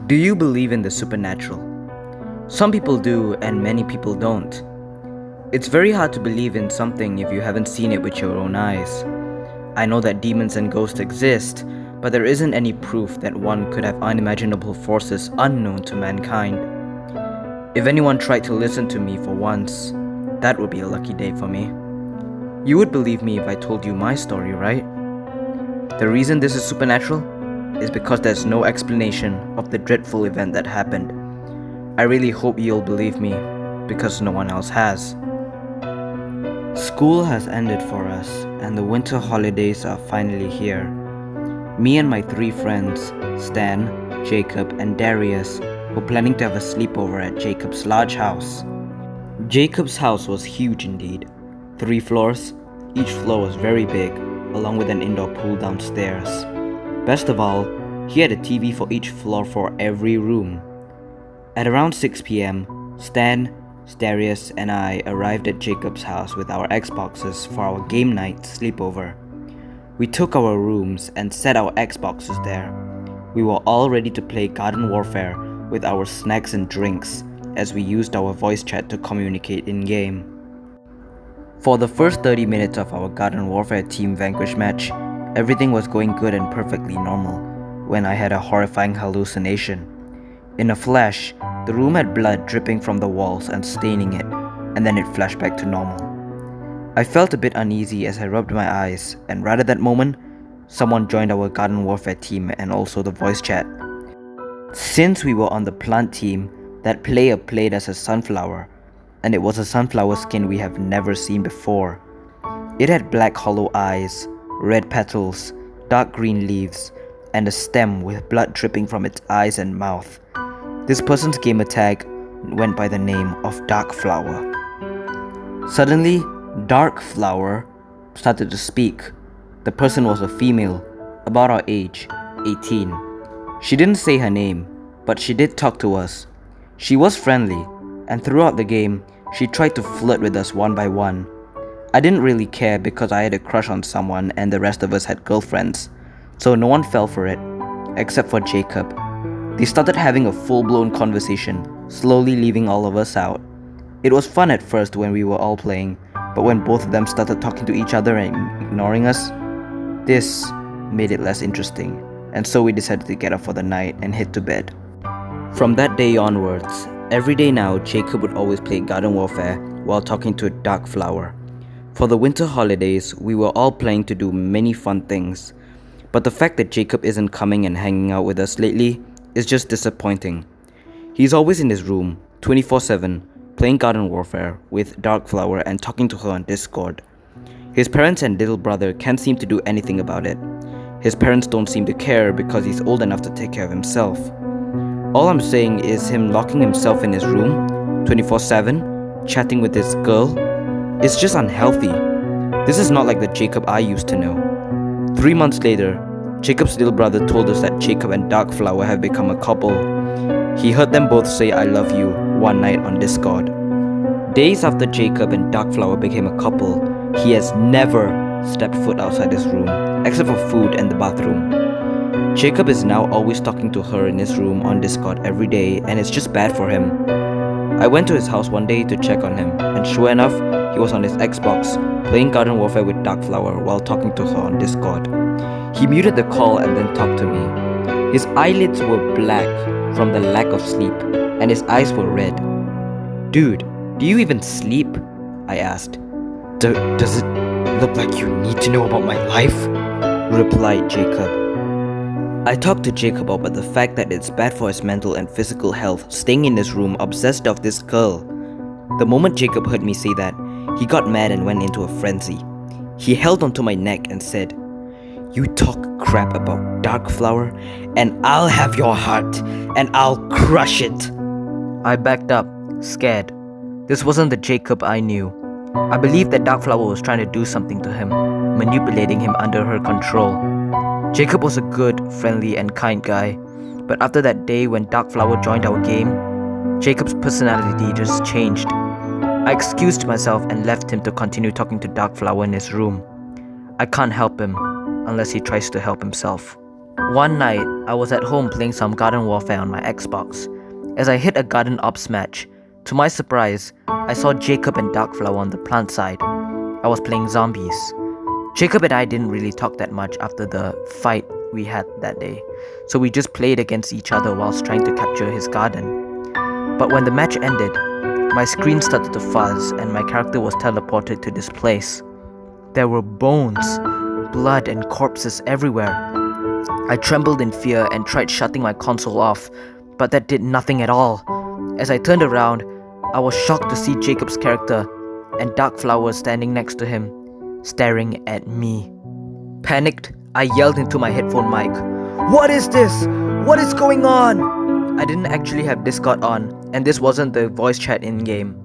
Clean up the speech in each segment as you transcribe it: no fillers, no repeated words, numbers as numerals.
Do you believe in the supernatural? Some people do, and many people don't. It's very hard to believe in something if you haven't seen it with your own eyes. I know that demons and ghosts exist, but there isn't any proof that one could have unimaginable forces unknown to mankind. If anyone tried to listen to me for once, that would be a lucky day for me. You would believe me if I told you my story, right? The reason this is supernatural is because there's no explanation of the dreadful event that happened. I really hope you'll believe me, because no one else has. School has ended for us, and the winter holidays are finally here. Me and my 3 friends, Stan, Jacob, and Darius, were planning to have a sleepover at Jacob's large house. Jacob's house was huge indeed. 3 floors, each floor was very big, along with an indoor pool downstairs. Best of all, he had a TV for each floor for every room. At around 6 p.m., Stan, Darius, and I arrived at Jacob's house with our Xboxes for our game night sleepover. We took our rooms and set our Xboxes there. We were all ready to play Garden Warfare with our snacks and drinks as we used our voice chat to communicate in-game. For the first 30 minutes of our Garden Warfare Team Vanquish match, everything was going good and perfectly normal when I had a horrifying hallucination. In a flash, the room had blood dripping from the walls and staining it, and then it flashed back to normal. I felt a bit uneasy as I rubbed my eyes, and right at that moment, someone joined our Garden Warfare team and also the voice chat. Since we were on the plant team, that player played as a sunflower, and it was a sunflower skin we have never seen before. It had black hollow eyes, red petals, dark green leaves, and a stem with blood dripping from its eyes and mouth. This person's gamer tag went by the name of Darkflower. Suddenly, Darkflower started to speak. The person was a female, about our age, 18. She didn't say her name, but she did talk to us. She was friendly, and throughout the game, she tried to flirt with us one by one. I didn't really care because I had a crush on someone and the rest of us had girlfriends, so no one fell for it, except for Jacob. They started having a full-blown conversation, slowly leaving all of us out. It was fun at first when we were all playing, but when both of them started talking to each other and ignoring us, this made it less interesting, and so we decided to get up for the night and head to bed. From that day onwards, every day now, Jacob would always play Garden Warfare while talking to Darkflower. For the winter holidays, we were all planning to do many fun things, but the fact that Jacob isn't coming and hanging out with us lately is just disappointing. He's always in his room, 24/7, playing Garden Warfare with Darkflower and talking to her on Discord. His parents and little brother can't seem to do anything about it. His parents don't seem to care because he's old enough to take care of himself. All I'm saying is him locking himself in his room, 24/7, chatting with this girl, is just unhealthy. This is not like the Jacob I used to know. 3 months later, Jacob's little brother told us that Jacob and Darkflower have become a couple. He heard them both say "I love you" one night on Discord. Days after Jacob and Darkflower became a couple, he has never stepped foot outside his room, except for food and the bathroom. Jacob is now always talking to her in his room on Discord every day, and it's just bad for him. I went to his house one day to check on him, and sure enough, he was on his Xbox, playing Garden Warfare with Darkflower while talking to her on Discord. He muted the call and then talked to me. His eyelids were black from the lack of sleep, and his eyes were red. "Dude, do you even sleep?" I asked. Does it look like you need to know about my life?" replied Jacob. I talked to Jacob about the fact that it's bad for his mental and physical health staying in his room obsessed of this girl. The moment Jacob heard me say that, he got mad and went into a frenzy. He held onto my neck and said, "You talk crap about Darkflower, and I'll have your heart, and I'll crush it." I backed up, scared. This wasn't the Jacob I knew. I believed that Darkflower was trying to do something to him, manipulating him under her control. Jacob was a good, friendly, and kind guy, but after that day when Darkflower joined our game, Jacob's personality just changed. I excused myself and left him to continue talking to Darkflower in his room. I can't help him unless he tries to help himself. One night, I was at home playing some Garden Warfare on my Xbox. As I hit a Garden Ops match, to my surprise, I saw Jacob and Darkflower on the plant side. I was playing zombies. Jacob and I didn't really talk that much after the fight we had that day, so we just played against each other whilst trying to capture his garden. But when the match ended, my screen started to fuzz and my character was teleported to this place. There were bones, blood and corpses everywhere. I trembled in fear and tried shutting my console off, but that did nothing at all. As I turned around, I was shocked to see Jacob's character and Darkflower standing next to him, staring at me. Panicked, I yelled into my headphone mic, "What is this? What is going on?" I didn't actually have Discord on, and this wasn't the voice chat in-game.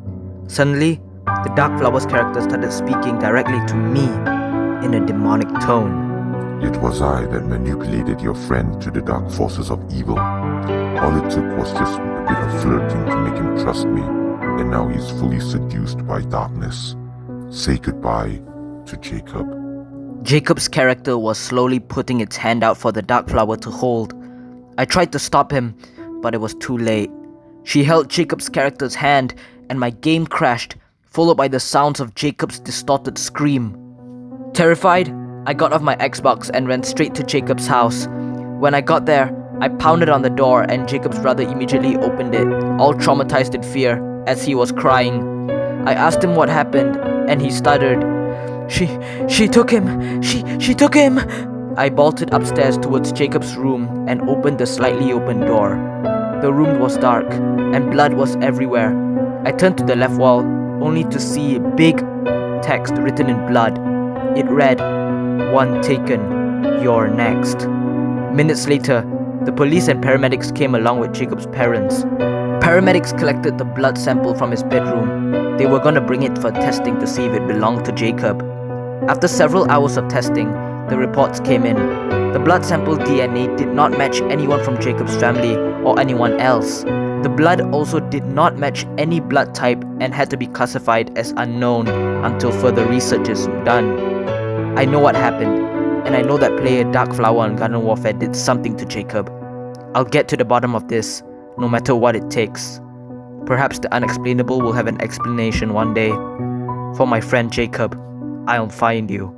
Suddenly, the Darkflower's character started speaking directly to me in a demonic tone. It was I that manipulated your friend to the dark forces of evil. All it took was just a bit of flirting to make him trust me, and now he's fully seduced by darkness. Say goodbye to Jacob. Jacob's character was slowly putting its hand out for the Darkflower to hold. I tried to stop him, but it was too late. She held Jacob's character's hand, and my game crashed, followed by the sounds of Jacob's distorted scream. Terrified, I got off my Xbox and ran straight to Jacob's house. When I got there, I pounded on the door and Jacob's brother immediately opened it, all traumatized in fear, as he was crying. I asked him what happened, and he stuttered, She took him! She took him!" I bolted upstairs towards Jacob's room and opened the slightly open door. The room was dark, and blood was everywhere. I turned to the left wall, only to see big text written in blood. It read, "One taken, you're next." Minutes later, the police and paramedics came along with Jacob's parents. Paramedics collected the blood sample from his bedroom. They were gonna bring it for testing to see if it belonged to Jacob. After several hours of testing, the reports came in. The blood sample DNA did not match anyone from Jacob's family or anyone else. The blood also did not match any blood type and had to be classified as unknown until further research is done. I know what happened, and I know that player Darkflower on Garden Warfare did something to Jacob. I'll get to the bottom of this, no matter what it takes. Perhaps the unexplainable will have an explanation one day. For my friend Jacob, I'll find you.